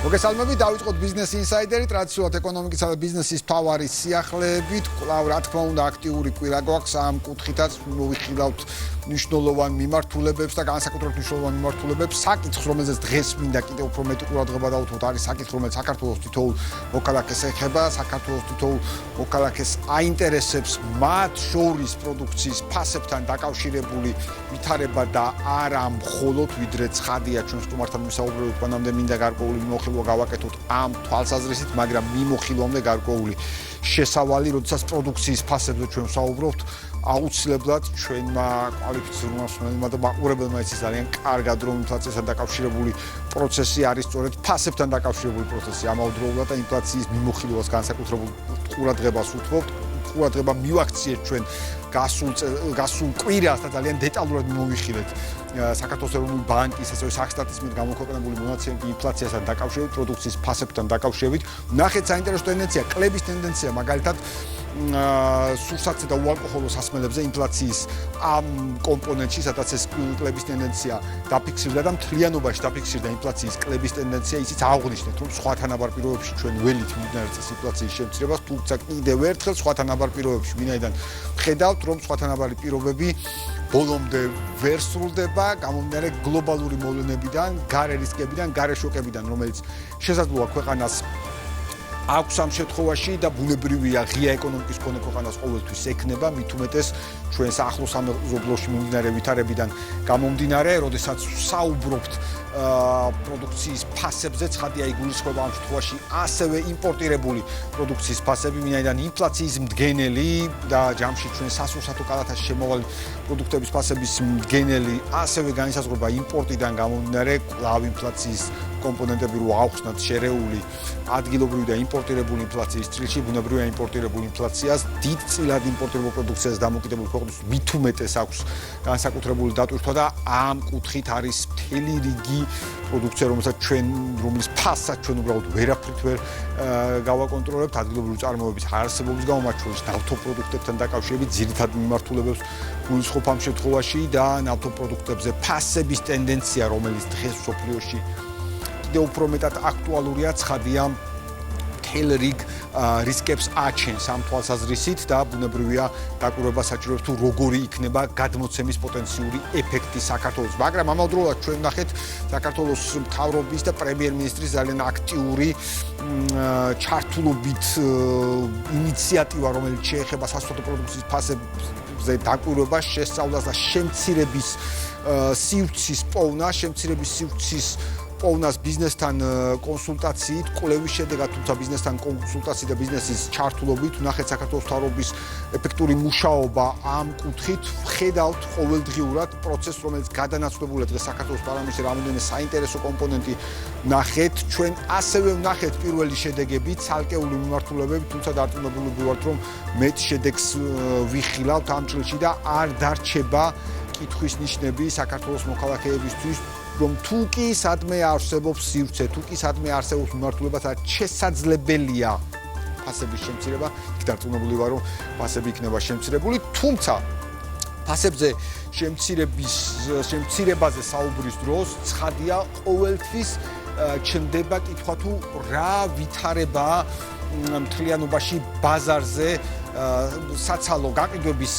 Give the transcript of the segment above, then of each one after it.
მოგესალმებით, დავიწყოთ Business Insider-ი, ტრადიციულად ეკონომიკისა და ბიზნესის მთავარი სიახლეებით. კვლავ რა თქმა უნდა აქტიური კვირა გვაქვს ამ კუთხითაც მოვიხილავთ მნიშვნელოვან მიმართულებებს და განსაკუთრებით მნიშვნელოვან მიმართულებებს. საკითხს, რომელზეც დღეს მინდა კიდევ უფრო მეტი ყურადღება დავუთმოთ, არის საკითხი, რომელიც საქართველოს თითოეულ მოქალაქეს ეხება, საქართველოს თითოეულ მოქალაქეს აინტერესებს მათ შორის პროდუქციის ფასებთან დაკავშირებული ვითარება და არა მხოლოდ ვიდრე ცხადია ჩვენ სტუმართან ვისაუბრებთ, მანამდე მინდა გარკვეული მიმოხილვა გავაკეთოთ ამ თვალსაზრისით, მაგრამ მიმოხილვამდე გარკვეული შესავალი, როდესაც პროდუქციის ფასებზე ჩვენ ვსაუბრობთ, აუცილებლად ჩვენმა კვალიფიცირებულმა მსმენელმა და მაყურებელმა იცის ძალიან კარგად, რომ ინფლაციასთან დაკავშირებული პროცესი არის სწორედ ფასებთან დაკავშირებული პროცესი. ამავდროულად და ინფლაციის მიმოხილვას განსაკუთრებულ ყურადღებას უთმობთ. ყურადღება მივაქციეთ ჩვენ გასულ კვირას და ძალიან დეტალურად მოვიხილეთ საქართველოს ეროვნული ბანკის ასევე სახსტატის მიერ გამოქვეყნებული მონაცემები ინფლაციასთან დაკავშირებით, პროდუქციის ფასებთან დაკავშირებით. ნახეთ საინტერესო ტენდენცია, კლების ტენდენცია, მაგალითად სურსათზე და უალკოჰოლო სასმელებზე ინფლაციის ამ კომპონენტში, სადაც ეს კლების ტენდენცია დაფიქსირდა და მთლიანობაში დაფიქსირდა ინფლაციის კლების ტენდენცია, ისიც აღნიშნეთ, რომ სხვა თანაბარ პირობებში ჩვენ ველით მიმდინარე წლის ინფლაციის შემცირებას, თუმცა კიდევ ერთხელ სხვა თანაბარ პირობებში, ვინაიდან ვხედავთ, რომ სხვა თანაბარი პირობები ბოლომდე ვერ სრულდება, გამომდინარე გლობალური მოვლენებიდან, გარე რისკებიდან, გარე შოკებიდან, რომელიც შესაძლოა ქვეყანას აქვს ამ შემთხვევაში და ბუნებრივია ღია ეკონომიკის მქონე ქვეყანას ყოველთვის ექნება, მით უმეტეს ჩვენ ახლოს სამეზობლოში მიმდინარე ვითარებიდან გამომდინარე, როდესაც საუბრობთ პროდუქციის ფასებზე, ცხადია იგულისხმება ამ შემთხვევაში ასევე იმპორტირებული პროდუქციის ფასები, ვინაიდან ინფლაციის მდგენელი და ჯამში ჩვენ სასურსათო კალათაში შემავალი პროდუქტების ფასების მდგენელი ასევე განისაზღვრება იმპორტიდან გამომდინარე, კვლავ ინფლაციის კომპონენტები რო ავხსნათ შერეული ადგილობრივი და იმპორტირებული ინფლაციის წილში, ბუნებრივია იმპორტირებული ინფლაციას, დიდწილად იმპორტირებულ პროდუქციას დამოკიდებული ქვეყნებს მით უმეტეს აქვს განსაკუთრებული დატვირთვა და ამ კუთხით არის მთელი რიგი პროდუქცია, რომლის ფასსაც ჩვენ უბრალოდ ვერაფრით ვერ გავაკონტროლებთ, ადგილობრივი წარმოების არსებობის გამო, მათ შორის ნავთობპროდუქტებთან დაკავშირებით ძირითად მიმართულებებს გულისხმობ ამ შემთხვევაში და ნავთობპროდუქტებზე ფასების ტენდენცია, რომელიც დღეს მსოფლიოში უფრო მეტად აქტუალურია, ცხადია მთელ რიგ რისკებს აჩენს ამ თვალსაზრისით და ბუნებრივია დაკვირვება საჭიროებს თუ როგორი იქნება გადმოცემის პოტენციური ეფექტი საქართველოს. მაგრამ ამავდროულად ჩვენ ვნახეთ საქართველოს მთავრობის და პრემიერ-მინისტრის ძალიან აქტიური ჩართულობით ინიციატივა, რომელიც შეეხება სასოფლო პროდუქციის ფასებზე დაკვირვებას, შესწავლას და შემცირების სივრცის პოვნას ბიზნესთან კონსულტაციით, კვლევის შედეგად, თუმცა ბიზნესთან კონსულტაციით და ბიზნესის ჩართულობით, ვნახეთ საქართველოს მთავრობის ეფექტური მუშაობა ამ კუთხით, ვხედავთ ყოველდღიურად პროცესს, რომელიც გადანაცვლებულია დღეს საქართველოს პარლამენტში, რამოდენიმე საინტერესო კომპონენტი ვნახეთ, ჩვენ ასევე ვნახეთ პირველი შედეგები, ცალკეული მიმართულებები, თუმცა დარწმუნებული ვართ, რომ მეტ შედეგს ვიხილავთ ამ წელში და არ დარჩება კითხვის ნიშნები საქართველოს მოქალაქეებისთვის, რომ თუ კი სადმე არსებობს სივრცე, თუ კი სადმე არსებობს მიმართულება, სადაც შესაძლებელია ფასების შემცირება, იქ დარწმუნებული ვარ, რომ ფასები იქნება შემცირებული, თუმცა ფასებზე შემცირებაზე საუბრის დროს ცხადია ყოველთვის ჩნდება კითხვა თუ რა ვითარებაა მთლიანობაში ბაზარზე საცალო გაყიდვების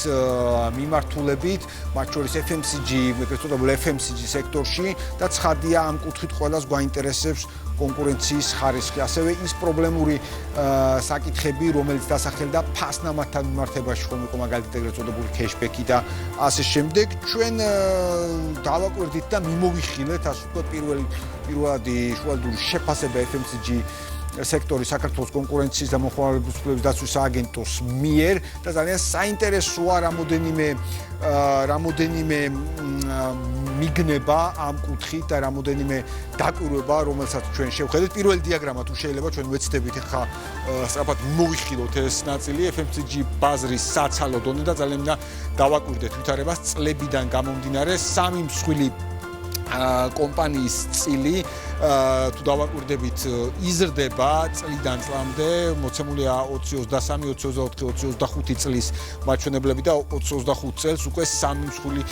მიმართულებით, მათ შორის FMCG სექტორში და ცხადია ამ კუთხით ყველას გვაინტერესებს კონკურენციის ხარისხი, ასევე ის პრობლემური საკითხები, რომელიც დასახელდა ფასნამათთან მიმართებაში, ხომ იყო მაგალითად ეგრეთ წოდებული cashback-ი და ასე შემდეგ. ჩვენ დავაკვირდით და მიმოვიხილეთ, ასე ვთქვათ, პირველადი შუალედური შეფასება FMCG სექტორი საქართველოს კონკურენციის და მოხმარების უფლებების დაცვის სააგენტოს მიერ და ძალიან საინტერესოა რამოდენიმე მიგნება ამ კუთხით და რამოდენიმე დაკვირვება, რომელსაც ჩვენ შევხედეთ. პირველი დიაგრამა თუ შეიძლება ჩვენ ვეცდებით ახლა სწრაფად მოვიხილოთ ეს ნაწილი FMCG ბაზრის საცალო დონე და ძალიან მინდა დავაკვირდეთ ვითარებას წლებიდან გამომდინარე სამი მსხვილი კომპანიის წილი თუ დავაკვირდებით იზრდება წლიდან წლამდე, მოცემულია 2023, 2024, 2025 წლის მაჩვენებლები და 2025 წელს უკვე სამი მსხვილი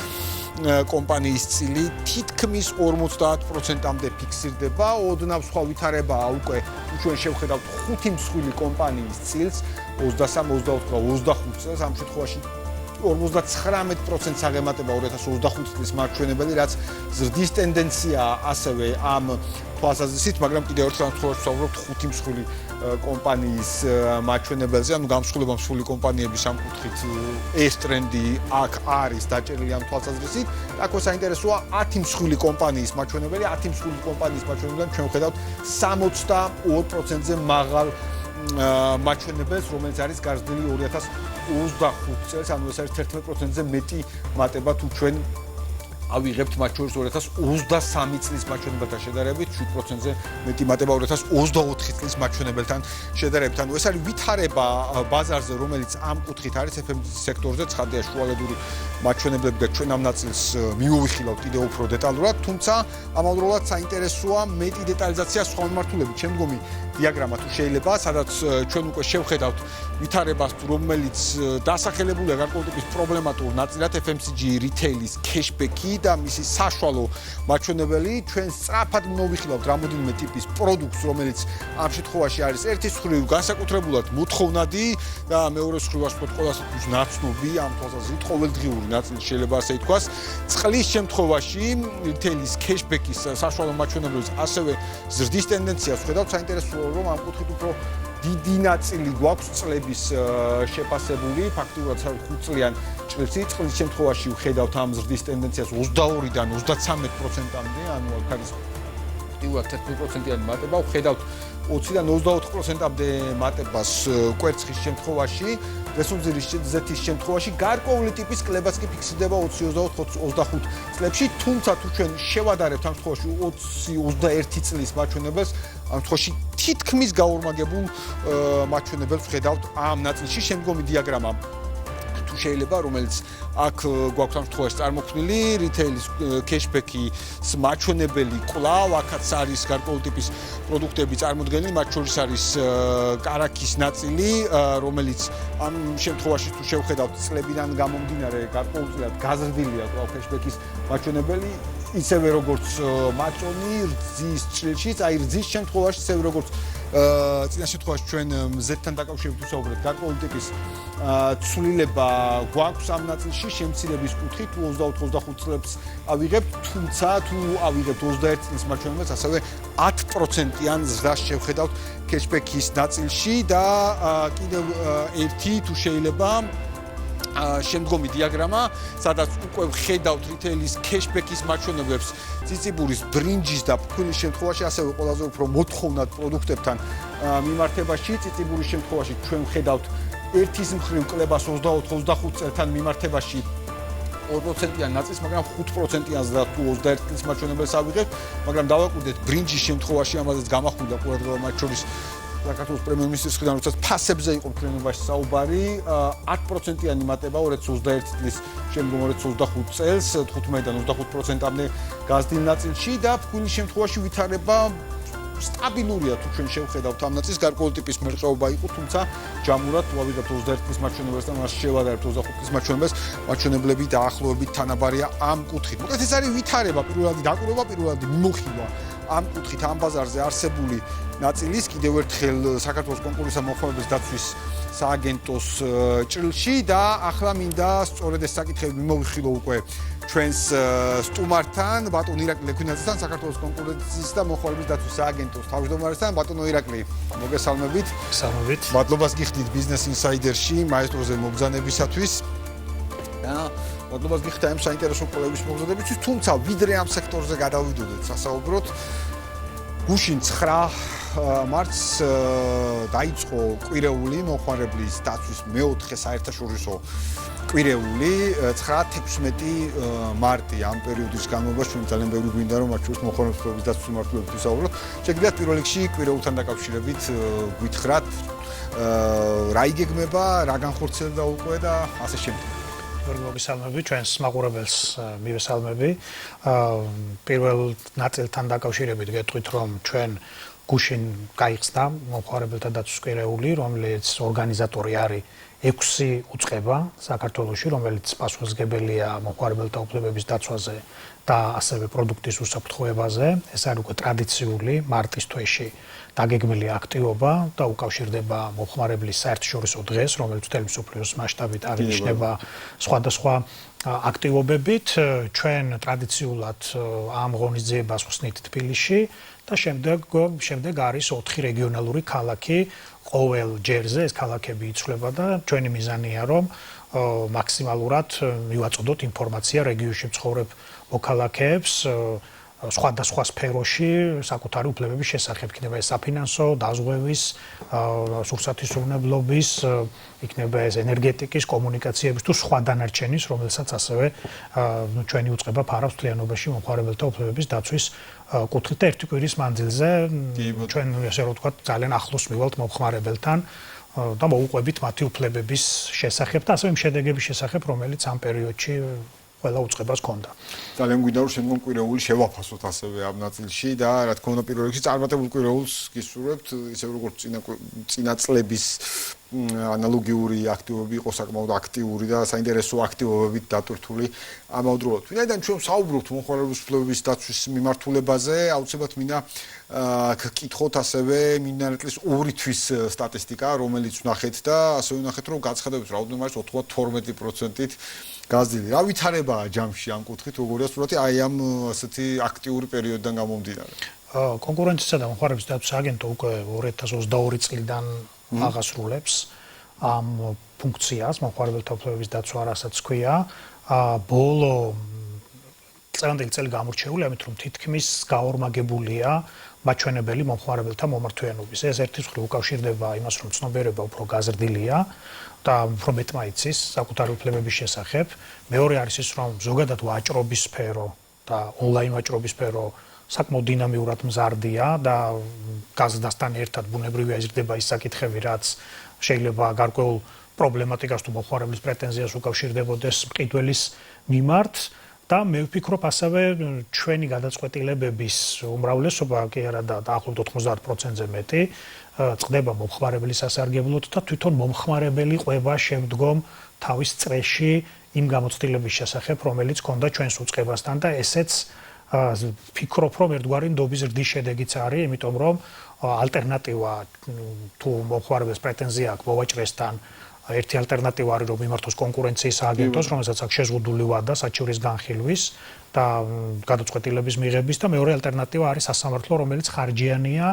კომპანიის წილი თითქმის 50%-ამდე ფიქსირდება. ოდნავ სხვა ვითარებაა უკვე ჩვენ შევხედავთ 5 მსხვილი კომპანიის წილს 23-24-25 წელს ამ შემთხვევაში 59%-ს აღემატება 2025 წლის მარჩვენებელი, რაც ზრდის ტენდენციაა ასევე ამ თვალსაზრისით, მაგრამ კიდევ ერთხელ ვსაუბრობთ 5 მსხვილი კომპანიის მარჩვენებელზე, ანუ გამსხვილება მსხვილი კომპანიების სამკუთხედით ეს ტრენდი აქ არის დაჭერილი ამ თვალსაზრისით. აქ საინტერესოა 10 მსხვილი კომპანიის მარჩვენებელი, 10 მსხვილი კომპანიის მარჩვენებელთან ჩვენ ვხედავთ 62%-ზე მაღალ მარჩვენებელს, რომელიც არის გაზრდილი 2025 წელს, ანუ ეს არის 11%-ზე მეტი მატება თუ ჩვენ ავიღებთ მათ შორის 2023 წლის მარჩვენებელთან შედარებით 7%-ზე მეტი მატება 2024 წლის მარჩვენებელთან შედარებით. ანუ ეს არის ვითარება ბაზარზე, რომელიც ამ კუთხით არის FMCG სექტორზე, ცხადია შუალედური მარჩვენებლები და ჩვენ ამ ნაწილს მივუხილავთ კიდევ უფრო დეტალურად, თუმცა ამავდროულად საინტერესოა მეტი დეტალიზაცია სხვა მიმართულებით. შემდგომი დიაგრამა თუ შეიძლება, სადაც ჩვენ უკვე შევხედავთ ვითარებას, რომელიც დასახელებულია გარკვეული ტიპის პრობლემატურ ნაწილად FMCG რიტეილის cashback-ი და მისი საშუალო მარჩვენებელი. ჩვენ სწრაფად მოვიხილავთ რამოდენიმე ტიპის პროდუქტს, რომელიც ამ შემთხვევაში არის ერთის მხრივ განსაკუთრებულად მოთხოვნადი და მეორე მხრივ ასე ვთქვათ, ყოველთვის ნაცნობი ამ თვალსაზრისით ყოველდღიური ნაწილი შეიძლება ასე ითქვას. წყლის შემთხვევაში რიტეილის cashback-ის საშუალო მარჩვენებლის ასევე ზრდის ტენდენციას ვხედავთ. საინტერესოა რომ ამ კუთხით უფრო დიდი ნაწილი გვაქვს წლების შეფასებული, ფაქტობრივად 5 წლიან ჭრილში, წყლის შემთხვევაში ვხედავთ ამ ზრდის ტენდენციას 22-დან 33%-მდე, ანუ აქ არის ფაქტობრივად 11%-იანი მატება, ვხედავთ 20-დან 24%-მდე მატებას კვერცხის შემთხვევაში, რესურსის ზეთის შემთხვევაში, გარკვეული ტიპის კლებაც კი ფიქსირდება 20-24-25 წლებში, თუმცა თუ ჩვენ შევადარებთ ამ შემთხვევაში 20-21 წლის მარჩვენებელს, ამ შემთხვევაში თითქმის გაორმაგებულ მარჩვენებელს ვხედავთ ამ ნაწილში. შემდგომი დიაგრამა თუ შეიძლება, რომელიც აქ გვაქვს ამ შემთხვევაში წარმოქმნილი, რიტეილის cashback-ის მარჩვენებელი კვლავ აქაც არის გარკვეული ტიპის პროდუქტები წარმოდგენილი, მათ შორის არის კარაქის ნაწილი, რომელიც ამ შემთხვევაში თუ შევხედავთ წლებიდან გამომდინარე გარკვეულწილად გაზრდილია კვლავ cashback-ის მარჩვენებელი, ისევე როგორც მაწონი რძის ჭრილშიც, აი რძის შემთხვევაში ისევე როგორც წინა შემთხვევაში ჩვენ Z-თან დაკავშირებით ვსაუბრეთ, გარკვეული ტიპის ცვლილება გვაქვს ამ ნაწილში, შემცირების კუთხით 24-25 წლებს ავიღებთ, თუმცა თუ ავიღებთ 21 წლის მარჩვენებელს, ასევე 10%-იან ზრდას შევხედავთ cashback-ის ნაწილში და კიდევ ერთი თუ შეიძლება შემდგომი დიაგრამა, სადაც უკვე ვხედავთ რიტეილის cashback-ის მარჩვენებლებს ციციბურის, ბრინჯის და ფქვილის შემთხვევაში, ასევე ყველაზე უფრო მოთხოვნად პროდუქტებთან მიმართებაში, ციციბურის შემთხვევაში ჩვენ ვხედავთ ერთის მხრივ კლებას 24-25 წელთან მიმართებაში 2%-იან ნაწილს, მაგრამ 5%-იან ზრდას თუ 21 წლის მარჩვენებელს ავიღებთ, მაგრამ დავაკვირდეთ ბრინჯის შემთხვევაში, ამაზეც გამახვილდა ყურადღება მათ შორის საქართველოს პრემიერ-მინისტრის მხრიდან, როდესაც ფასებზე იყო მთლიანობაში საუბარი, 10%-იანი მატება 2021 წლის შემდგომ 2025 წელს 15-დან 25%-მდე გაზრდილ ნაწილში და ფქვილის შემთხვევაში ვითარება სტაბილურია თუ ჩვენ შევხედავთ ამ ნაწილს, გარკვეული ტიპის მერყეობა იყო, თუმცა ჯამურად თუ ავიღებთ 21 წლის მარჩვენებელს და მას შევადარებთ 25 წლის მარჩვენებელს, მარჩვენებლები დაახლოებით თანაბარია ამ კუთხით. მოკლედ ეს არის ვითარება, პირველადი დაკვირვება, პირველადი მიმოხილვა ამ კუთხით ამ ბაზარზე არსებული ნაწილის, კიდევ ერთხელ საქართველოს კონკურსის მოხმარების დაცვის სააგენტოს ჭრილში და ახლა მინდა სწორედ ეს საკითხები მიმოვიხილო უკვე ჩვენს სტუმართან, ბატონ ირაკლი ლექვინაძესთან, საქართველოს კონკურსის და მოხმარების დაცვის სააგენტოს თავმჯდომარესთან. ბატონო ირაკლი, მოგესალმებით. მოგესალმებით. მადლობას გიხდით Business Insider-ში მაესტროზე მოგზავნებისათვის. და მადლობას გიხდით ამ საინტერესო კვლევის მოგზავნებისთვის, თუმცა ვიდრე ამ სექტორზე გადავიდოდეთ სასაუბროდ, გუშინ 9 მარტს დაიწყო კვირეული მოხმარებლის დაცვის მეოთხე საერთაშორისო კვირეული 9-16 მარტი ამ პერიოდის განმავლობაში ჩვენ ძალიან ბევრი გვინდა რომ მათ შორის მოხმარების დაცვის მიმართულებით ვისაუბროთ. შეგიძლიათ პირველ რიგში კვირეულთან დაკავშირებით გითხრათ რა იგეგმება, რა განხორციელდა უკვე და ასე შემდეგ. მოგესალმები, ჩვენს მაყურებელს მივესალმები. პირველ ნაწილთან დაკავშირებით გეტყვით, რომ ჩვენ გუშინ გაიხსნა მომხმარებელთა დაცვის კვირეული, რომელიც ორგანიზატორი არის 6 უწყება საქართველოში, რომელიც პასუხისმგებელია მომხმარებელთა უფლებების დაცვაზე და ასევე პროდუქტის უსაფრთხოებაზე. ეს არის უკვე ტრადიციული მარტის თვეში დაგეგმილი აქტივობა და უკავშირდება მომხმარებლის საერთაშორისო დღეს, რომელიც მთელი მსოფლიოს მასშტაბით აღინიშნება სხვადასხვა აქტივობებით. ჩვენ ტრადიციულად ამ ღონისძიებას ვხსნით თბილისში და შემდეგ არის 4 რეგიონალური ქალაქი ყოველ ჯერზე. ეს ქალაქები იცვლება და ჩვენი მიზანია რომ მაქსიმალურად მივაწოდოთ ინფორმაცია რეგიონში მცხოვრებ მოქალაქეებს სხვადასხვა სფეროში საკუთარი უფლებების შესახებ, იქნება ეს საფინანსო, დაზღვევის, სურსათისმგებლობის, იქნება ეს ენერგეტიკის, კომუნიკაციების თუ სხვა დანარჩენის, რომელსაც ასევე ჩვენი უწყება ფარავს მთლიანობაში მომხმარებელთა უფლებების დაცვის კუთხით და ერთი კვირის მანძილზე ჩვენ ესე რომ ვთქვათ ძალიან ახლოს მივალთ მომხმარებელთან და მოუყვებით მათი უფლებების შესახებ და ასევე იმ შედეგების შესახებ, რომელიც ამ პერიოდში ყველა უწყებას ჰქონდა. ძალიან გვინდა რომ შემდგომ კვირეული შევაფასოთ ასევე ამ ნაწილში და რა თქმა უნდა პირველ რიგში წარმატებულ კვირეულს გისურვებთ, ისე როგორც წინა წლების ანალოგიური აქტივობები იყო საკმაოდ აქტიური და საინტერესო აქტივობებით დატვირთული ამავდროულად. ვინაიდან ჩვენ საუბრობთ მომხმარებლის უფლებების დაცვის მიმართულებაზე, აუცილებლად მინდა გკითხოთ ასევე მინარეტლის 2 თვის სტატისტიკა, რომელიც ვნახეთ და ასევე ვნახეთ რომ გაცხადებით რაოდენობა არის 92%-ით გაზრდილი. რა ვითარებაა ჯამში ამ კუთხით, როგორია სურათი აი ამ ასეთი აქტიური პერიოდიდან გამომდინარე? კონკურენცისა და მომხმარებლის დაცვის აგენტო უკვე 2022 წლიდან აღასრულებს ამ ფუნქციას, მომხმარებელთა უფლებების დაცვა, რასაც ქვია. ბოლო წლევანდელი წელი გამორჩეული, ამით რომ თითქმის გაორმაგებულია მაჩვენებელი მომხმარებელთა მომართვიანობის. ეს ერთის მხრივ უკავშირდება იმას, რომ ცნობიერება უფრო გაზრდილია და უფრო მეტმა იცის საკუთარი უფლებების შესახებ. მეორე არის ის, რომ ზოგადად ვაჭრობის სფერო და ონლაინ ვაჭრობის სფერო საკმაოდ დინამიურად მზარდია და გაზრდასთან ერთად ბუნებრივია იზრდება ის საკითხები, რაც შეიძლება გარკვეულ პრობლემატიკას თუ მომხმარებლის პრეტენზიას უკავშირდებოდეს მყიდველის მიმართ და მე ვფიქრობ ასევე ჩვენი გადაწყვეტილებების უმრავლესობა კი არა და დაახლოებით 90%-ზე მეტი წდება მომხმარებლის სასარგებლოდ და თვითონ მომხმარებელი ყვება შემდგომ თავის წრეში იმ გამოცდილების შესახებ, რომელიც ჰქონდა ჩვენს უწყებასთან და ესეც ვფიქრობ, რომ ერთგვარი ნდობის ზრდის შედეგიც არის, იმიტომ რომ ალტერნატივა თუ მომხმარებელს პრეტენზია აქვს მოვაჭრესთან, ერთი ალტერნატივა არის რომ მიმართოს კონკურენციის აგენტოს, რომელსაც აქვს შეზღუდული ვადა საჩივრის განხილვის და გადაწყვეტილების მიღების და მეორე ალტერნატივა არის სასამართლო, რომელიც ხარჯიანია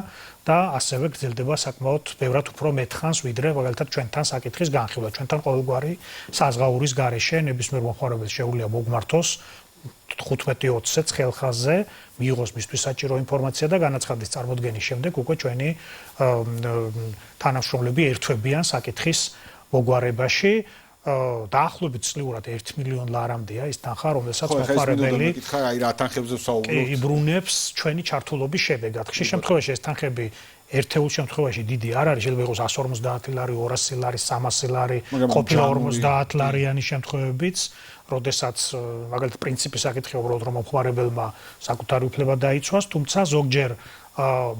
და ასევე გრძელდება საკმაოდ ბევრად უფრო მეტხანს, ვიდრე მაგალითად ჩვენთან საკითხის განხილვა. ჩვენთან ყოველგვარი საზღაურის გარეშე ნებისმიერ მომხმარებელს შეუძლია მოგმართოს 15-20 ხელხაზზე მიიღოს მისთვის საჭირო ინფორმაცია და განაცხადის წარმოდგენის შემდეგ უკვე ჩვენი თანამშრომლები ერთვებიან საკითხის მოგვარებაში დაახლოებით წლიურად 1 მილიონ ლარამდეა ის თანხა, რომელსაც მომხმარებელი იბრუნებს ჩვენი ჩართულობის შედეგად. ხშირ შემთხვევაში ეს თანხები ერთეულ შემთხვევაში დიდი არ არის, შეიძლება იყოს 150 ლარი, 200 ლარი, 300 ლარი, ყოფილა 50 ლარიანი შემთხვევებიც, როდესაც მაგალითად პრინციპი საკითხია უბრალოდ რომ მომხმარებელმა საკუთარი უფლება დაიცვას, თუმცა ზოგჯერ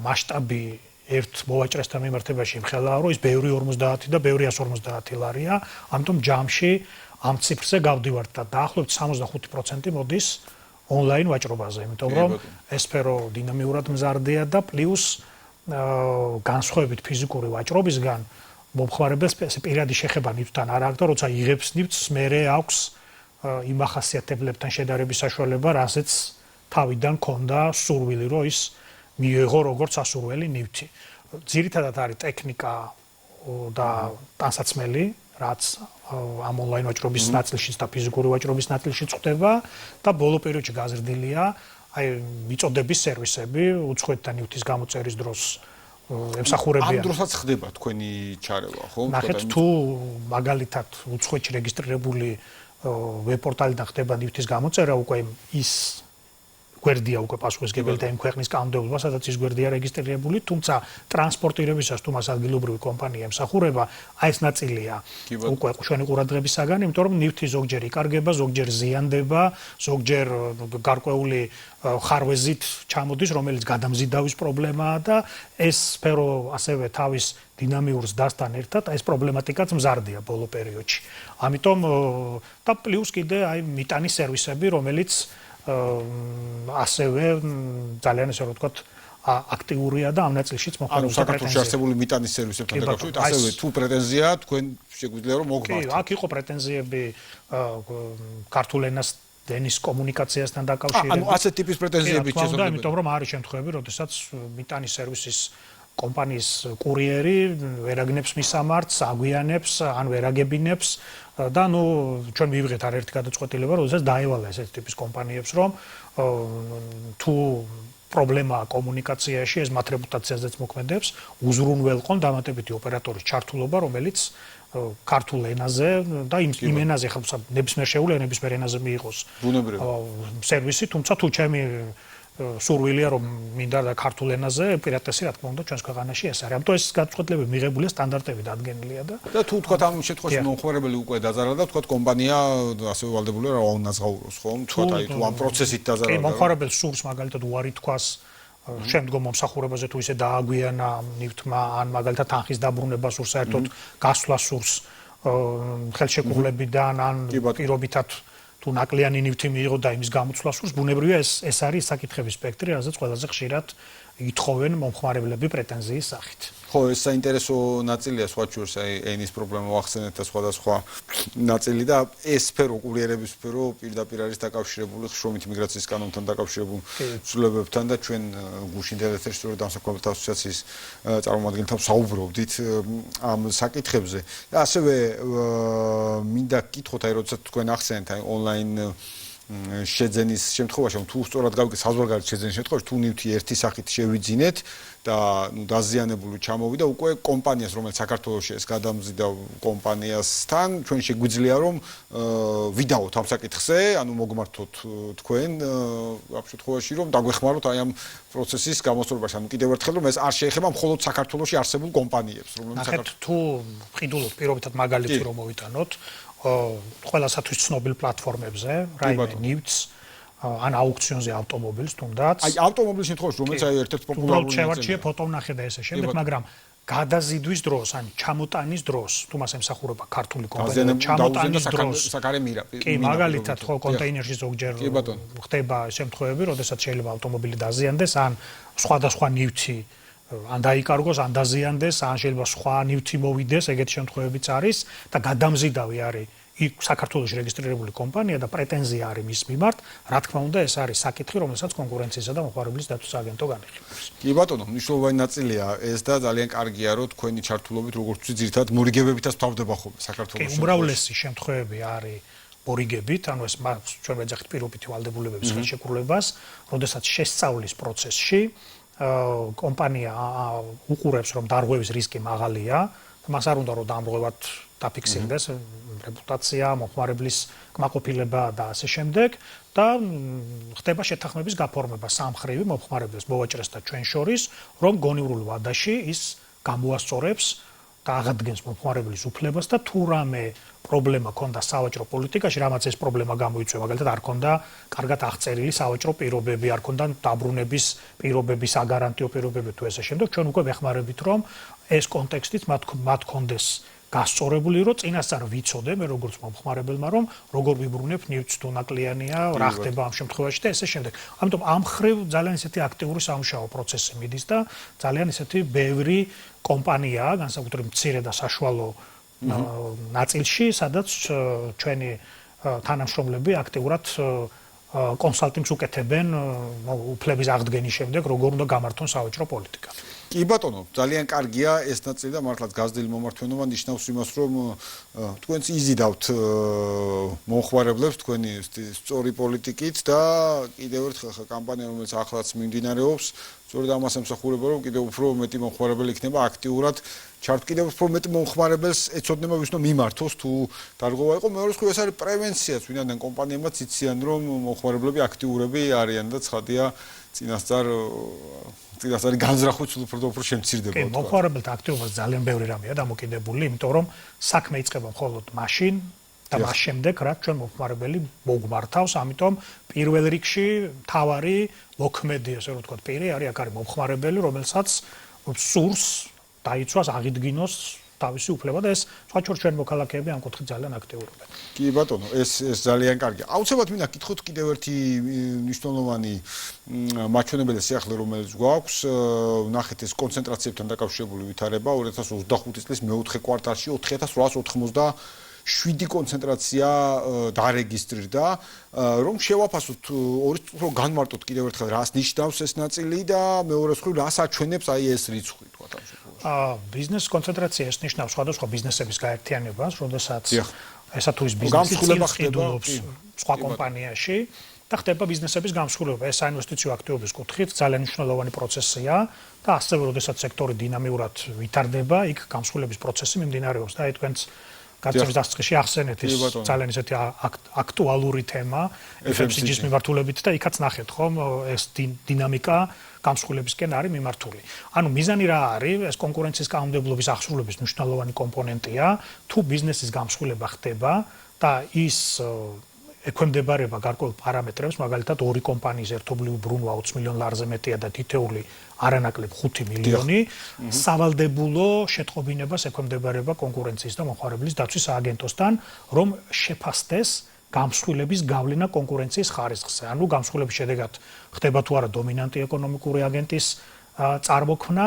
მასშტაბი ერთ მოვაჭრესთან მიმართებაში იმხელაა, რომ ის ბევრი 50 და ბევრი 150 ლარია, ამიტომ ჯამში ამ ციფრზე გავდივართ და დაახლოებით 65% მოდის ონლაინ ვაჭრობაზე, იმიტომ რომ ეს სფერო დინამიურად მზარდია და პლუს განსხვავებით ფიზიკური ვაჭრობისგან მომხმარებელს პირადი შეხება ნივთთან არ აქვს და როცა იღებს ნივთს, მერე აქვს იმ ახასიათებლებთან შედარების საშუალება, რასაც თავიდან ქონდა სურვილი, რომ ის მიიღო როგორც ასურველი ნივთი. ძირითადად არის ტექნიკა და ტანსაცმელი, რაც ამ ონლაინ ვაჭრობის ნაწილშიც და ფიზიკური ვაჭრობის ნაწილშიც ხდება და ბოლო პერიოდში გაზრდილია აი მიწოდების სერვისები, უცხოეთთან ნივთის გამოწერის დროს ემსახურებიან. ამ დროსაც ხდება თქვენი ჩარევა, ხო? ნახეთ თუ მაგალითად უცხოეთში რეგისტრირებული ვებ-პორტალიდან ხდება ნივთის გამოწერა, უკვე ის გვერდია უკვე პასუხისმგებელი და იმ ქვეყნის კანონმდებლობა, სადაც ის გვერდია რეგისტრირებული, თუმცა ტრანსპორტირებისას თუ მას ადგილობრივი კომპანია ემსახურება, აი ეს ნაწილია უკვე ჩვენი ყურადღებისაგან, იმიტომ რომ ნივთი ზოგჯერ იკარგება, ზოგჯერ ზიანდება, ზოგჯერ გარკვეული ხარვეზით ჩამოდის, რომელიც გადამზიდავის პრობლემაა და ეს სფერო ასევე თავის დინამიურ ზრდასთან ერთად ეს პრობლემატიკაც მზარდია ბოლო პერიოდში. ამიტომ და პლუს კიდე აი მიტანის სერვისები, რომელიც ასევე ძალიან ესე რომ ვთქვათ აქტიურია და ამ ნაწილშიც მოხდა საქართველოს არსებული მიტანის სერვისებთან დაკავშირებით ასევე თუ პრეტენზია თქვენ შეგვიძლია რომ მოგმართოთ. კი, აქ იყო პრეტენზიები ქართულ ენას დენის კომუნიკაციასთან დაკავშირებით. ანუ ასეთ ტიპის პრეტენზიებიც შესაძლებელი. იმიტომ რომ არის შემთხვევები, როდესაც მიტანის სერვისის კომპანიის კურიერი ვერაგნებს მისამართს, აგვიანებს, ან ვერაგებინებს და ნუ ჩვენ მივიღეთ არაერთი გადაწყვეტილება, როდესაც დაევალა ესეთ ტიპის კომპანიებს, რომ თუ პრობლემაა კომუნიკაციაში, ეს მათ რეპუტაციაზეც მოქმედებს, უზრუნველყონ დამატებითი ოპერატორის ჩართულობა, რომელიც ქართულ ენაზე და იმ ენაზე ხალხს ნებისმიერ შეუძლია ნებისმიერ ენაზე მიიღოს სერვისი, თუმცა თუ ჩემი სურვილია რომ მინდა და ქართულ ენაზე პირატესი რა თქმა უნდა ჩვენს ქვეყანაში ეს არის. ამიტომ ეს გადაწყვეტილებები მიღებულია სტანდარტები დადგენილია და თუ თქვა ამ შემთხვევაში მომხმარებელი უკვე დაზარალდა და თქვა კომპანია ასევე ვალდებულია რა უნაზღაუროს ხომ? თქვა აი თუ ამ პროცესით დაზარალდა. კი, მომხმარებელს სურს მაგალითად უარი თქვას შემდგომ მომსახურებაზე თუ ისე დააგვიანა ნივთმა ან მაგალითად თანხის დაბრუნება სურს საერთოდ გასვლა სურს ხელშეკრულებიდან ან პირობითად თუ ნაკლიანი ნივთი მიიღო და იმის გამოცვლა სურს, ბუნებრივია ეს არის საკითხების სპექტრი, რაზეც ყველაზე ხშირად ითხოვენ მომხმარებლები პრეტენზიის სახით. ხო, ეს საინტერესო ნაწილია სხვა შორის, აი ენის პრობლემა ვახსენეთ და სხვადასხვა ნაწილი და ეს სფერო, კურიერების სფერო პირდაპირ არის დაკავშირებული შრომითი მიგრაციის კანონთან დაკავშირებულ ცვლილებებთან და ჩვენ გუშინ ინტერნეტში სწორედ დამსაქმებელთა ასოციაციის წარმომადგენელთან საუბრობდით ამ საკითხებზე. და ასევე მინდა გკითხოთ, აი როდესაც თქვენ ახსენეთ აი ონლაინ შეძენის შემთხვევაში, თუ სწორად გავიგეთ საზღვარგარეთ შეძენის შემთხვევაში, თუ ნივთი ერთი სახით შევიძინეთ და ნუ დაზიანებული ჩამოვიდა უკვე კომპანიას, რომელიც საქართველოში ეს გადამზიდა კომპანიასთან, ჩვენ შეგვიძლია რომ ვიდაოთ ამ საკითხზე, ანუ მოგმართოთ თქვენ ამ შემთხვევაში რომ დაგვეხმაროთ აი ამ პროცესის გამოსწორებაში, ანუ კიდევ ერთხელ რომ ეს არ შეეხება მხოლოდ საქართველოში არსებულ კომპანიებს, რომლებიც საქართველოს თუ ვყიდულობთ პირობითად მაგალითი რომ მოვიტანოთ ყველასათვის ცნობილ პლატფორმებზე, რაიმე ნივთს ან აუქციონზე ავტომობილს თუნდაც. აი ავტომობილის შემთხვევაში რომელიც აი ერთ-ერთი პოპულარული შევარჩიე ფოტოვნახე და ესე შემდეგ, მაგრამ გადაზიდვის დროს, ან ჩამოტანის დროს, თუ მას ემსახურება ქართული კომპანია, ჩამოტანის დროს კი, მაგალითად, ხო, კონტეინერში ზოგჯერ ხდება შემთხვევები, როდესაც შეიძლება ავტომობილი დაზიანდეს, ან სხვადასხვა ნივთი ან დაიკარგოს, ან დაზიანდეს, ან შეიძლება სხვა ნივთი მოვიდეს, ეგეთი შემთხვევებიც არის და გადამზიდავი არის საქართველოში რეგისტრირებული კომპანია და პრეტენზია არის მის მიმართ, რა თქმა უნდა, ეს არის საკითხი, რომელსაც კონკურენციისა და მოხმარებლის დაცვის სააგენტო განიხილავს. კი ბატონო, მნიშვნელოვანი ნაწილია ეს და ძალიან კარგია, რომ თქვენი ჩართულობით როგორც ვთქვი, ძირითადად მორიგებებითაც თავდება ხოლმე საქართველოში. კი, უმრავლესი შემთხვევები არის მორიგებით, ანუ ეს ჩვენ ვეძახით პირობითი ვალდებულებების ხელშეკრულებას, როდესაც შესწავლის პროცესში კომპანია უყურებს, რომ დარღვევის რისკი მაღალია, მას არ უნდა რომ დამრღვევად დაფიქსირდეს რეპუტაცია, მომხმარებლის კმაყოფილება და ასე შემდეგ და ხდება შეთანხმების გაფორმება სამხრივი მომხმარებლის მოვაჭრეს და ჩვენ შორის, რომ გონივრულ ვადაში ის გამოასწორებს და აღადგენს მომხმარებლის უფლებას და თუ რამე პრობლემა ქონდა სავაჭრო პოლიტიკაში, რამაც ეს პრობლემა გამოიწვია, მაგალითად არ ქონდა კარგად აღწერილი სავაჭრო პირობები, არ ქონდა დაბრუნების პირობები, საგარანტიო პირობები თუ ესე შემდეგ, ჩვენ უკვე ვეხმარებით, რომ ეს კონტექსტით მათ ქონდეს გასწორებული, რომ წინასწარ ვიცოდე მე როგორც მომხმარებელმა, რომ როგორ ვიბრუნებ ნივთს თუ ნაკლიანია, რა ხდება ამ შემთხვევაში და ესე შემდეგ. ამიტომ ამ ხრივ ძალიან ისეთი აქტიური სამუშაო პროცესი მიდის და ძალიან ისეთი ბევრი კომპანიაა, განსაკუთრებით მცირე და საშუალო ნაწილში, სადაც ჩვენი თანამშრომლები აქტიურად კონსალტინგს უკეთებენ უფლების აღდგენის შემდეგ, როგორ უნდა გამართონ სავაჭრო პოლიტიკა. კი ბატონო, ძალიან კარგია ეს ნაწილი და მართლაც გაზრდილი მომართვენობა ნიშნავს იმას, რომ თქვენც იზიდავთ მომხმარებლებს თქვენი სწორი პოლიტიკით და კიდევ ერთხელ კამპანია, რომელიც ახლაც მიმდინარეობს, სწორედ ამას ემსახურება, რომ კიდევ უფრო მეტი მომხმარებელი იქნება აქტიურად ჩართ კიდევ უფრო მეტი მომხმარებელს ეცოდება ვის უნდა მიმართოს თუ დარღვევა იყო. მეორე მხრივ ეს არის პრევენციაც, ვინაიდან კომპანიებმაც იციან, რომ მომხმარებლები აქტიურები არიან და ცხადია წინასწარ განზრახვით უფრო შემცირდება. კი, მომხმარებელთა აქტიობას ძალიან ბევრი რამეა დამოკიდებული, იმიტომ რომ საქმე იწყება მხოლოდ მაშინ და მას შემდეგ რაც ჩვენ მომხმარებელი მოგმართავს, ამიტომ პირველ რიგში თავარი მოქმედი, ასე რომ ვთქვათ, პირი არის აქ არის მომხმარებელი, რომელსაც სურს დაიცვას, აღიდგინოს თავისი უფლება და ეს სხვაჩვარ ჩვენ მოქალაქეები ამ კუთხით ძალიან აქტიურობენ. კი ბატონო, ეს ძალიან კარგია. აუცილებლად მინდა გითხოთ კიდევ ერთი მნიშვნელოვანი მაჩვენებელი სიახლე, რომელიც გვაქვს, ნახეთ ეს კონცენტრაციებთან დაკავშირებული ვითარება 2025 წლის მეოთხე კვარტალში 4887 კონცენტრაცია დარეგისტრირდა, რომ შევაფასოთ უფრო განმარტოთ კიდევ ერთხელ რას ნიშნავს ეს ნაწილი და მეორე მხრივ რას აჩვენებს აი ეს რიცხვი თქვა ამ შემთხვევაში. ბიზნეს კონცენტრაცია ეს ნიშნავს სხვადასხვა ბიზნესების გაერთიანებას, როდესაც ესა თუ ის ბიზნესი ხილობს სხვა კომპანიაში და ხდება ბიზნესების გამსხვილება. ეს საინვესტიციო აქტივობის კუთხით ძალიან მნიშვნელოვანი პროცესია და ასევე როდესაც სექტორი დინამიურად ვითარდება, იქ გამსხვილების პროცესი მიმდინარეობს და აი თქვენც გაცემის დასაწყისში ახსენეთ ეს ძალიან ისეთი აქტუალური თემა FMCG-ის მიმართულებით და იქაც ნახეთ ხომ ეს დინამიკა გამსხვილებისკენ არის მიმართული. ანუ მიზანი რა არის? ეს კონკურენციის კანონმდებლობის აღსრულების მნიშვნელოვანი კომპონენტია, თუ ბიზნესის გამსხვილება ხდება და ის ექვემდებარება გარკვეულ პარამეტრებს, მაგალითად ორი კომპანიის ერთობლივი ბრუნვა 20 მილიონ ლარზე მეტია და თითეული არანაკლებ 5 მილიონი, სავალდებულო შეტყობინებას ექვემდებარება კონკურენციის და მომხმარებლის დაცვის სააგენტოსთან, რომ შეფასდეს გამსხვილების გავლენა კონკურენციის ხარისხზე. ანუ გამსხვილების შედეგად ხდება თუ არა დომინანტი ეკონომიკური აგენტის წარმოქმნა,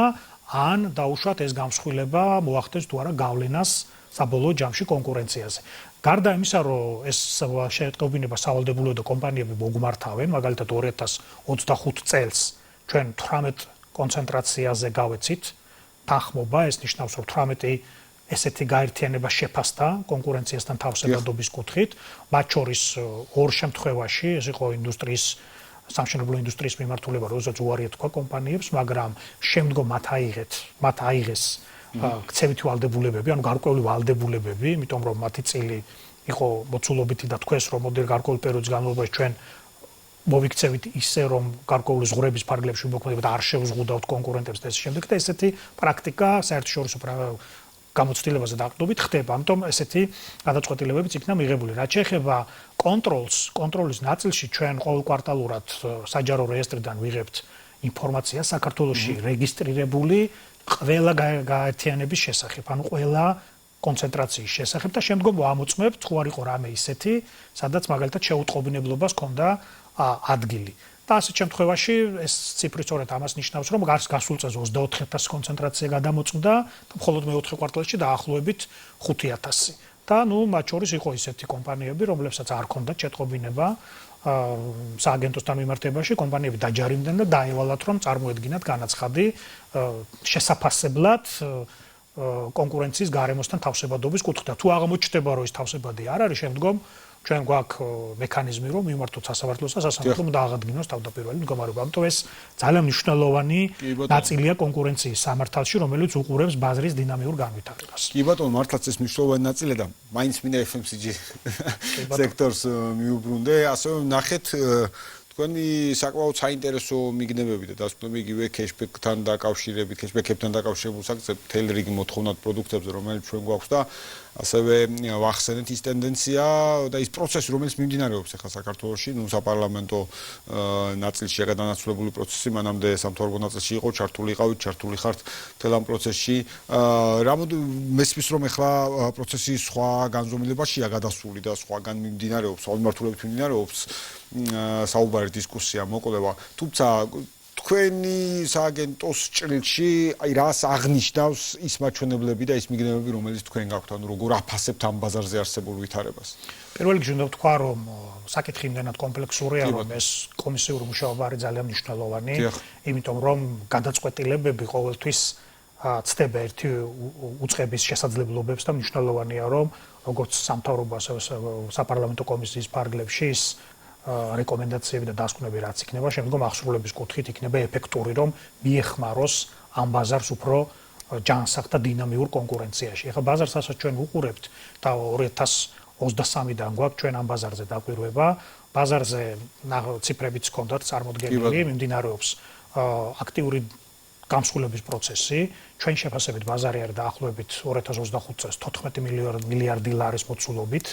ან დაუშვათ ეს გამსხვილება მოახდენს თუ არა გავლენას საბოლოო ჯამში კონკურენციაზე. გარდა იმისა, რომ ეს შეტყობინება სავალდებულოა და კომპანიები მოგმართავენ, მაგალითად 2025 წელს ჩვენ 18 კონცენტრაციაზე გავეცით თანხმობა, ეს ნიშნავს, რომ 18 ესეთი გაერთიანება შეფასდა კონკურენციასთან თავსებადობის კუთხით, მათ შორის ორ შემთხვევაში ეს იყო ინდუსტრიის სამშენებლო ინდუსტრიის მიმართულება, როდესაც უარია თქვა კომპანიებს, მაგრამ შემდგომ მათ აიღეს ქცევითი ვალდებულებები, ანუ გარკვეული ვალდებულებები, იმიტომ რომ მათი წილი იყო მოცულობითი და თქვენს რომ მოდელ გარკვეულ პერიოდის განმავლობაში ჩვენ მოვიქცევით ისე რომ გარკვეული ზღვრების ფარგლებში მოქმედებდა არ შევზღუდავთ კონკურენტებს და ეს შემდეგ და ესეთი პრაქტიკა საერთაშორისო გამოცდილებაზე დაყრდნობით ხდება. ამიტომ ესეთი გადაწყვეტილებებიც იქნა მიღებული. რაც შეეხება კონტროლის ნაწილში ჩვენ ყოველკვარტალურად საჯარო რეესტრიდან ვიღებთ ინფორმაციას საქართველოში რეგისტრირებული ყველა გაერთიანების შესახებ, ანუ ყველა კონცენტრაციის შესახებ და შემდგომ ვამოწმებთ, თუ არ იყო რამე ისეთი, სადაც მაგალითად შეუტყობინებლობას ჰქონდა ადგილი. და ასეთ შემთხვევაში ეს ციფრი სწორედ ამას ნიშნავს, რომ გასულ წელს 24000 კონცენტრაცია გადამოწმდა და მხოლოდ მეოთხე კვარტალში დაახლოებით 5000. და ნუ მათ შორის იყო ისეთი კომპანიები, რომლებსაც არ ჰქონდათ შეტყობინება სააგენტოსთან მიმართებაში, კომპანიები დაჯარიმდნენ და დაევალათ, რომ წარმოედგინათ განაცხადი შესაფასებლად კონკურენციის გარემოსთან თავსებადობის კუთხით. თუ აღმოჩნდება, რომ ეს თავსებადი არ არის, შემდგომ ჩვენ გვაქვს მექანიზმი, რომ მიმართოთ სასამართლოს და სასამართლომ დააღადგინოს თავდაპირველი მდგომარეობა. ამიტომ ეს ძალიან მნიშვნელოვანი ნაწილია კონკურენციის სამართალში, რომელიც უყურებს ბაზრის დინამიურ განვითარებას. კი ბატონო, მართლაც ეს მნიშვნელოვანი ნაწილია და მაინც მინდა FMCG სექტორს მიუბრუნდე, ასე ნახეთ თქვენი საკმაოდ საინტერესო მიგნებები და დასკვნები იგივე cashback-თან დაკავშირებით, cashback-ებთან დაკავშირებულ საკითხებზე, მთელი რიგი მოთხოვნად პროდუქტებზე, რომელიც ჩვენ გვაქვს და ასევე ვახსენეთ ის ტენდენცია და ის პროცესი, რომელიც მიმდინარეობს ახლა საქართველოში, ნუ საპარლამენტო ნაწილში გადანაცვლებული პროცესი, მანამდე სამთავრობო ნაწილში იყო, ჩართული ხართ მთელ ამ პროცესში. მესმის რომ ახლა პროცესი სხვა განზომილებაშია გადასული და სხვაგან მიმდინარეობს, სხვა მიმართულებით მიმდინარეობს საუბარი დისკუსია მოკლება. თუმცა თქვენი სააგენტოს ჭრილში აი რას აღნიშნავს ის მაჩვენებლები და ის მიგნებები, რომელიც თქვენ გაქვთ, ანუ როგორ აფასებთ ამ ბაზარზე არსებულ ვითარებას? პირველ რიგში უნდა ვთქვა, რომ საკითხი იმდენად კომპლექსურია, რომ ეს კომისიური მუშაობა არის ძალიან მნიშვნელოვანი, იმიტომ რომ გადაწყვეტილებები ყოველთვის ცდება ერთი უწყების შესაძლებლობებს და მნიშვნელოვანია, რომ როგორც სამთავრობო, ასევე საპარლამენტო კომისიის ფარგლებში ის რეკომენდაციები და დასკვნები რაც იქნება, შემდგომ აღსრულების კუთხით იქნება ეფექტური, რომ მიეხმაროს ამ ბაზარს უფრო ჯანსაღ და დინამიურ კონკურენციაში. ეხლა ბაზარს ასაც ჩვენ ვუყურებთ და 2023-დან გვაქვს ჩვენ ამ ბაზარზე დაკვირვება. ბაზარზე ციფრებიც ჰქონდათ წარმოდგენილი, მიმდინარეობს აქტიური გამსხვილების პროცესი. ჩვენ შეფასებით ბაზარი არის დაახლოებით 2025 წელს 14 მილიარდი ლარის მოცულობით.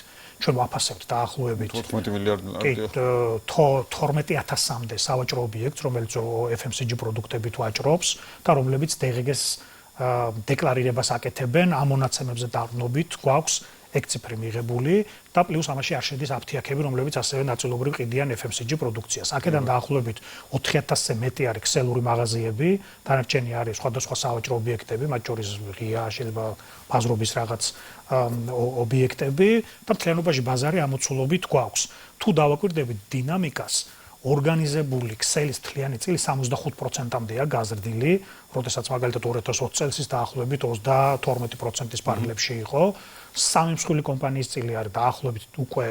ჩვენ ვაფასებთ დაახლოებით 14 მილიარდი ლარი. 12,000-მდე სავაჭრო ობიექტს, რომელიც FMCG პროდუქტებით ვაჭრობს და რომლებიც DGG-ს დეკლარირებას აკეთებენ, ამ მონაცემებზე დაყრდნობით გვაქვს ეგ ციფრი მიღებული და პლუს ამაში არ შედის აფთიაქები, რომლებიც ასევე ნაწილობრივ ყიდიან FMCG პროდუქციას. აქედან დაახლოებით 4,000-ზე მეტი არის ქსელური მაღაზიები, დანარჩენი არის სხვადასხვა სავაჭრო ობიექტები, მათ შორის ღია, შეიძლება ბაზრობის რაღაც ობიექტები და მთლიანობაში ბაზარი ამოცულობით გვაქვს. თუ დავაკვირდებით დინამიკას, ორგანიზებული ქსელის თლიანი წილი 65%-მდეა გაზრდილი, როდესაც მაგალითად 2020 წელს ის დაახლოებით 32%-ის ფარგლებში იყო. სამი მსხვილი კომპანიის წილი არის დაახლოებით უკვე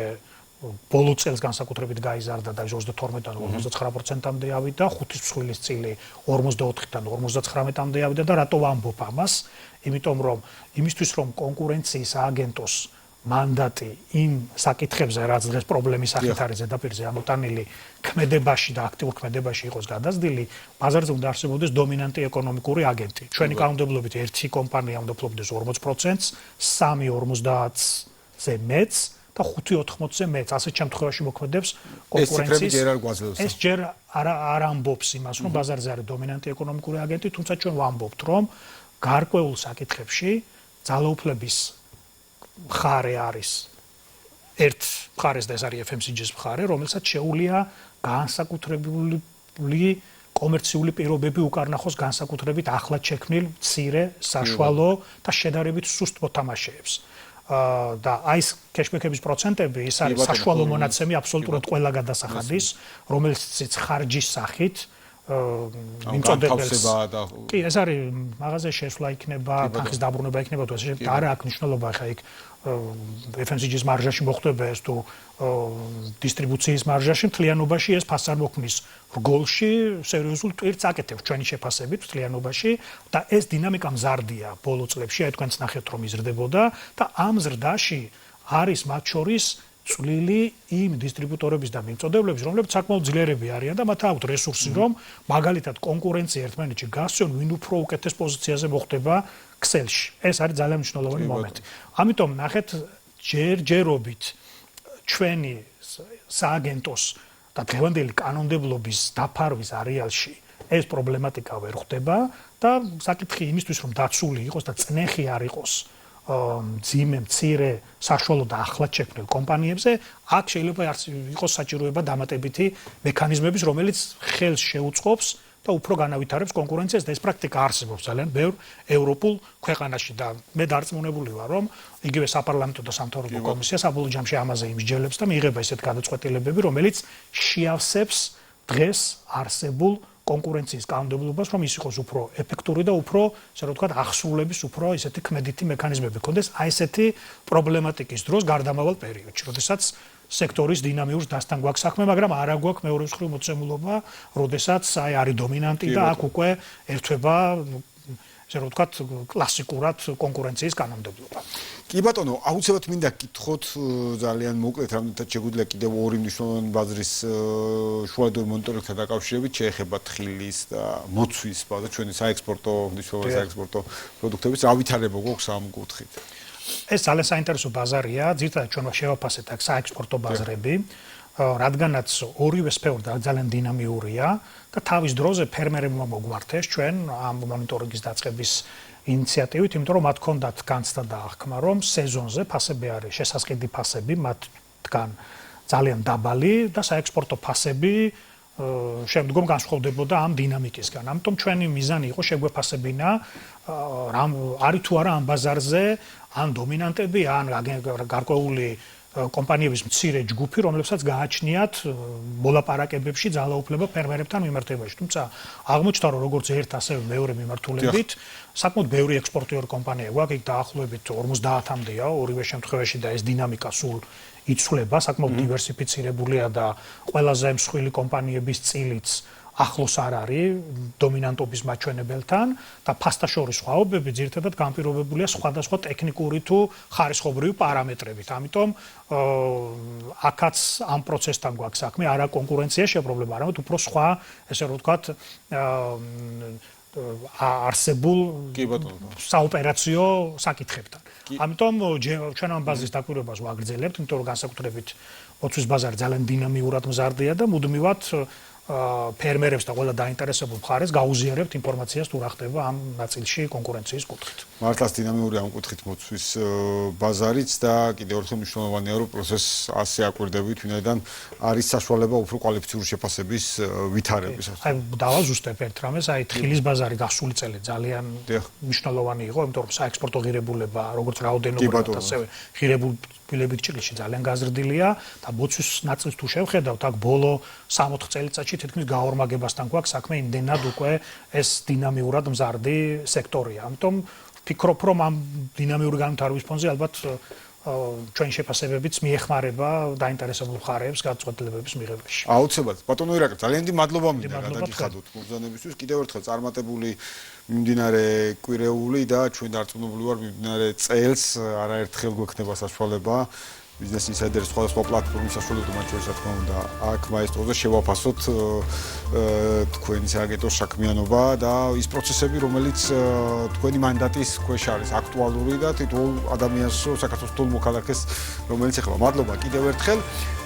ბოლო წელს განსაკუთრებით გაიზარდა და 22-დან 59%-მდე ავიდა, ხუთის მსხვილის წილი 44-დან 59-მდე ავიდა და რატო ვამბობ ამას? იმიტომ რომ იმისთვის რომ კონკურენციის ააგენტოს მანდატი იმ საკითხებზე, რაც დღეს პრობლემის სახით არის ზედაპირზე ამოტანილი, ქმედებაში და აქტიურ ქმედებაში იყოს გადაზრდილი, ბაზარზე უნდა არსებობდეს დომინანტი ეკონომიკური აგენტი. ჩვენი კანონმდებლობით ერთი კომპანია უნდა ფლობდეს 40%-ს, სამი 50-ზე მეც და 5-80-ზე მეც. ასეთ შემთხვევაში მოქმედებს კონკურენციის. ეს ჯერ არ ამბობს იმას, რომ ბაზარზე არის დომინანტი ეკონომიკური აგენტი, თუმცა ჩვენ ვამბობთ, რომ გარკვეულ საკითხებში ძალაუფლების მხარე არის ერთ მხარეს და ეს არის FMCG-ს მხარე, რომელსაც შეუძლია განსაკუთრებული კომერციული პირობები უკარნახოს განსაკუთრებით ახლად შექმნილ მცირე, საშუალო და შედარებით სუსტ მოთამაშეებს. და აი ეს კეშბექების პროცენტები ის არის საშუალო მონაცემი აბსოლუტურად ყველა გადასახადის, რომელიც ხარჯის სახით მიმწოდებელს. კი, ეს არის მაღაზიაში შესვლა იქნება, თანხის დაბრუნება იქნება თუ ესე და არა აქვს მნიშვნელობა ხა იქ FMCG-ის მარჟაში მოხდება ეს თუ დისტრიბუციის მარჟაში, მთლიანობაში ეს ფასწარმოქმნის რგოლში სერიოზულ ტვირთს აკეთებს ჩვენი შეფასებით მთლიანობაში და ეს დინამიკა მზარდია ბოლო წლებში, აი თქვენც ნახეთ რომ იზრდებოდა და ამ ზრდაში არის მათ შორის წვლილი იმ დისტრიბუტორების და მიმწოდებლების, რომლებიც საკმაოდ ძლიერები არიან და მათ აქვთ რესურსი, რომ მაგალითად კონკურენცია ერთმანეთში გასცენ, ვინ უფრო უკეთეს პოზიციაზე მოხვდება ქსელში. ეს არის ძალიან მნიშვნელოვანი მომენტი. ამიტომ ნახეთ ჯერჯერობით ჩვენი სააგენტოს და დღევანდელი კანონმდებლობის დაფარვის არეალში ეს პრობლემატიკა ვერ ხდება და საკითხი იმისთვის რომ დაცული იყოს და წნეხი არ იყოს ძიმე, მცირე, საშუალო და ახლად შექმნილ კომპანიებზე, აქ შეიძლება იყოს საჭიროება დამატებითი მექანიზმების, რომელიც ხელს შეუწყობს და უფრო განავითარებს კონკურენციას და ეს პრაქტიკა არსებობს ძალიან ბევრ ევროპულ ქვეყანაში და მე დარწმუნებული ვარ, რომ იგივე საპარლამენტო და სამთავრობო კომისია საბოლოო ჯამში ამაზე იმსჯელებს და მიიღება ესეთ გადაწყვეტილებები, რომელიც შეავსებს დღეს არსებულ კონკურენციის კანონმდებლობას, რომ ის იყოს უფრო ეფექტური და უფრო, ასე რომ ვთქვათ, აღსრულების უფრო ესეთი ქმედითი მექანიზმები ქონდეს აი ესეთი პრობლემატიკის დროს გარდამავალ პერიოდში, როდესაც სექტორის დინამიურს დასთან გვაქვს საქმე, მაგრამ არა გვაქვს მეორე მხრივ მოცემულობა, როდესაც აი არის დომინანტი და აქ უკვე ერთვება, ასე რომ ვთქვათ, კლასიკურად კონკურენციის კანონმდებლობა. კი ბატონო, აუცილებლად მინდა გითხოთ ძალიან მოკლედ, რამდენად შეგვიძლია კიდევ ორი მნიშვნელოვანი ბაზრის შუადღე მონიტორინგთან დაკავშირებით შეეხება თხილის და მოცვის ბაზა, ჩვენი საექსპორტო, მნიშვნელოვანი საექსპორტო პროდუქტების, რა ვითარება გვაქვს ამ კუთხით? ეს ძალიან საინტერესო ბაზარია, ძირითადად ჩვენ შევაფასეთ აქ საექსპორტო ბაზრები, რადგანაც ორივე სფერო ძალიან დინამიურია და თავის დროზე ფერმერებმა მოგვართეს ჩვენ ამ მონიტორინგის დაწყების ინიციატივით, იმიტომ რომ მათ ჰქონდათ განცდა და აღქმა, რომ სეზონზე ფასები არის შესაძლებელი ფასები, მათგან ძალიან დაბალი და საექსპორტო ფასები შემდგომ განსხვავდებოდა ამ დინამიკისგან. ამიტომ ჩვენი მიზანი იყო შეგვეფასებინა არის თუ არა ამ ბაზარზე ან დომინანტები ან გარკვეული კომპანიების მცირე ჯგუფი, რომლებსაც გააჩნიათ მოლაპარაკებებში ძალაუფლება ფერმერებთან მიმართებაში. თუმცა აღმოჩნდა, რომ როგორც ერთ, ასევე მეორე მიმართულებით საკმაოდ ბევრი ექსპორტიორი კომპანია გვაქვს, იქ დაახლოებით 50-მდეა, ორივე შემთხვევაში და ეს დინამიკა სულ იცვლება, საკმაოდ დივერსიფიცირებულია და ყველაზე მსხვილი კომპანიების წილიც ახლოს არ არის დომინანტობის მაჩვენებელთან და ფასტაშორის სხვაობები ძირითადად განპირობებულია სხვადასხვა ტექნიკური თუ ხარისხობრივი პარამეტრებით. ამიტომ აქაც ამ პროცესთან გვაქვს საქმე, არა კონკურენციაში პრობლემა, არამედ უფრო სხვა, ესე რომ ვთქვათ, არსებულ საოპერაციო საკითხებთან. ამიტომ ჩვენ ამ ბაზის დაკვირვებას ვაგრძელებთ, იმიტომ რომ განსაკუთრებით მოცვის ბაზარი ძალიან დინამიურად მზარდია და მუდმივად ფერმერებს და ყველა დაინტერესებულ მხარეს გაუზიარებთ ინფორმაციას თუ რა ხდება ამ ნაწილში კონკურენციის კუთხით. მართლაც დინამიური ამ კუთხით მოცვის ბაზარიც და კიდევ ერთხელ მნიშვნელოვანია რომ პროცესს ასე აკვირდებით, ვინაიდან არის საშუალება უფრო კვალიფიციური შეფასების ვითარების. აი დავაზუსტებ ერთ რამეს, აი თხილის ბაზარი გასული წელი ძალიან მნიშვნელოვანი იყო, იმიტომ რომ საექსპორტო ღირებულება როგორც რაოდენობრივად ასევე ღირებულებებით ჭრილში ძალიან გაზრდილია და მოცვის ნაწილს თუ შევხედავთ, აქ ბოლო 3-4 წელიწადში თითქმის გაორმაგებასთან გვაქვს საქმე, იმდენად უკვე ეს დინამიურად მზარდი სექტორია. ამიტომ ვფიქრობ, რომ ამ დინამიური განვითარების ფონზე ალბათ ჩვენი შეფასებებიც მიეხმარება დაინტერესებულ მხარეებს გადაწყვეტილებების მიღებაში. აუცილებლად. ბატონო ირაკლი, ძალიან დიდი მადლობა მინდა გადაგიხადოთ მოგზაურობისთვის. კიდევ ერთხელ წარმატებული მიმდინარე კვირეული და ჩვენ დარწმუნებული ვარ მიმდინარე წელს არაერთხელ გვექნება საშუალება Business Insider-ის სხვადასხვა პლატფორმის საშუალებით მათ შორის რა თქმა უნდა აქ მაესტროზე შევაფასოთ თქვენი სააგენტოს საქმიანობა და ის პროცესები, რომელიც თქვენი მანდატის ქვეშ არის აქტუალური და თითოეულ ადამიანს საქართველოს თულ მოქალაქეს რომელიც ეხება. მადლობა კიდევ ერთხელ.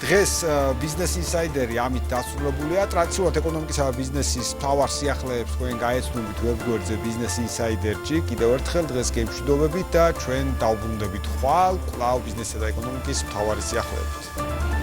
დღეს Business Insider-ი ამით დასრულებულია. ტრადიციულად ეკონომიკისა და ბიზნესის მთავარ სიახლეებს თქვენ გაეცნობით ვებგვერდზე Business Insider-ში. კიდევ ერთხელ დღეს გემშვიდობებით და ჩვენ დავბრუნდებით ხვალ კვლავ ბიზნესისა და ეკონომიკის მთავარი სიახლეებით.